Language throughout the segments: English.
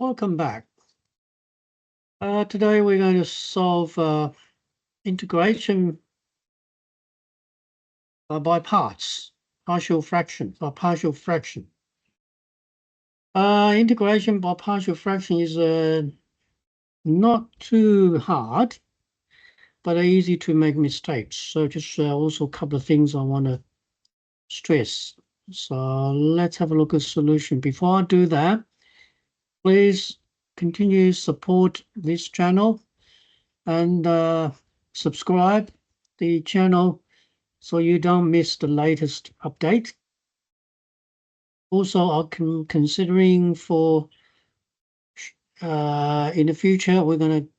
Welcome back. Today we're going to solve integration by parts, partial fraction or partial fraction. Integration by partial fraction is not too hard, but easy to make mistakes. So just also a couple of things I want to stress. So let's have a look at the solution. Before I do that, please continue to support this channel and subscribe the channel so you don't miss the latest update. Also, I'm considering for in the future, we're going to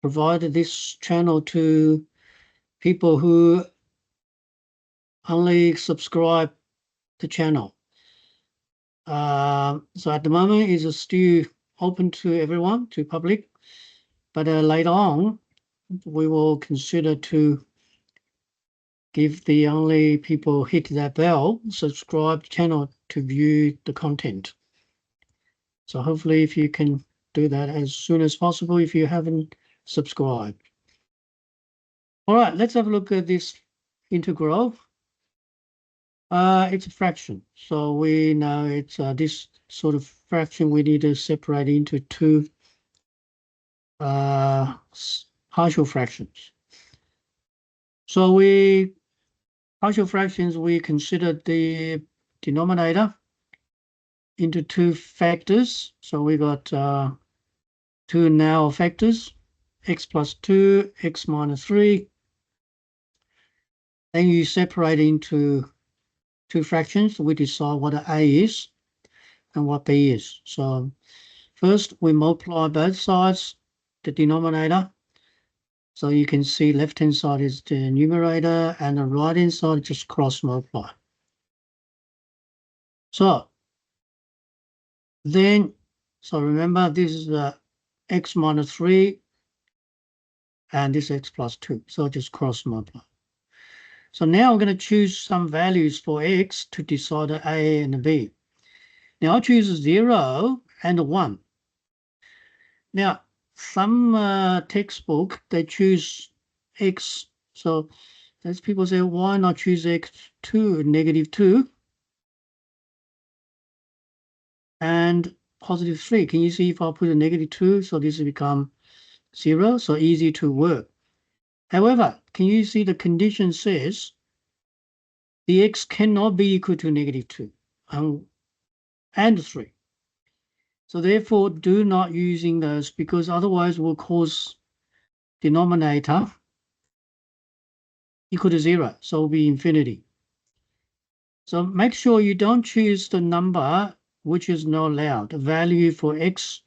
provide this channel to people who only subscribe the channel. So at the moment, it's still open to everyone, to public, but later on, we will consider to give the only people hit that bell, subscribe channel to view the content. So hopefully if you can do that as soon as possible if you haven't subscribed. All right, let's have a look at this integral. It's a fraction. So we know it's this sort of fraction we need to separate into two partial fractions. So partial fractions, we consider the denominator into two factors. So we got two now factors, x plus 2, x minus 3. Then you separate into two fractions. We decide what A is and what B is. So first we multiply both sides, the denominator. So you can see left-hand side is the numerator and the right-hand side just cross multiply. So remember this is the x minus 3 and this x plus 2. So just cross multiply. So now I'm going to choose some values for x to decide the A and the B. Now I'll choose 0 and 1. Now, some textbook, they choose x. So as people say, why not choose x2, negative 2, and positive 3? Can you see if I put a negative 2, so this will become 0, so easy to work. However, can you see the condition says the x cannot be equal to negative 2 and 3. So therefore, do not using those because otherwise will cause denominator equal to 0. So it will be infinity. So make sure you don't choose the number which is not allowed, the value for x.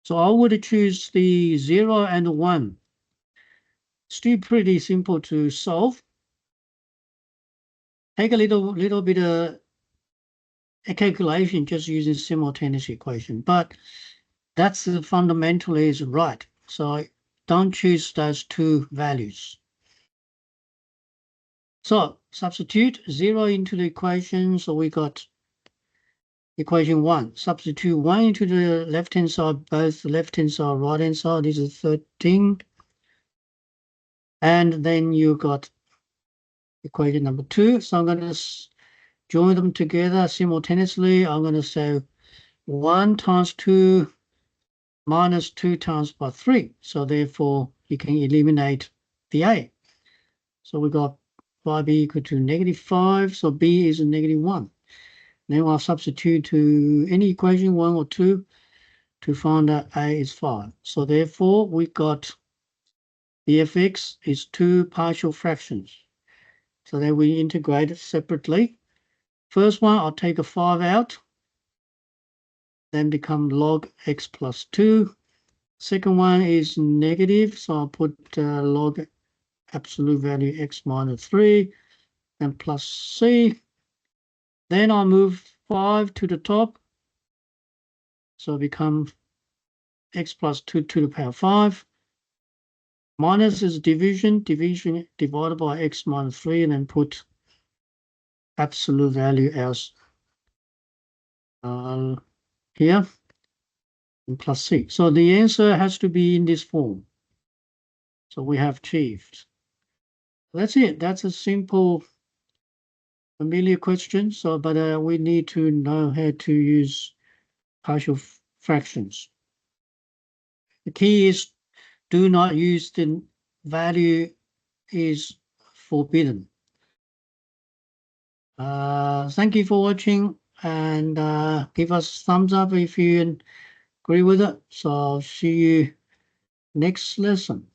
So I would choose the 0 and 1. Still pretty simple to solve. Take a little bit of a calculation just using simultaneous equation, but that's fundamentally is right. So don't choose those two values. So substitute 0 into the equation. So we got equation 1. Substitute 1 into the left-hand side, both the left-hand side, right-hand side. This is 13. And then you got equation number 2. So I'm going to join them together simultaneously. I'm going to say 1 times 2 minus 2 times by 3. So therefore, you can eliminate the A. So we got 5b equal to negative 5. So B is a negative 1. Then I'll substitute to any equation 1 or 2 to find out A is 5. So therefore, we got the fx is two partial fractions. So then we integrate it separately. First one, I'll take a 5 out, then become log x plus 2. Second one is negative, so I'll put log absolute value x minus 3 and plus c. Then I'll move 5 to the top, so become x plus 2 to the power 5. Minus is division divided by x minus 3, and then put absolute value as here. and plus c. So the answer has to be in this form. So we have achieved. That's it. That's a simple familiar question. So, but we need to know how to use partial fractions. The key is do not use the value is forbidden. Thank you for watching, and give us thumbs up if you agree with it. So see you next lesson.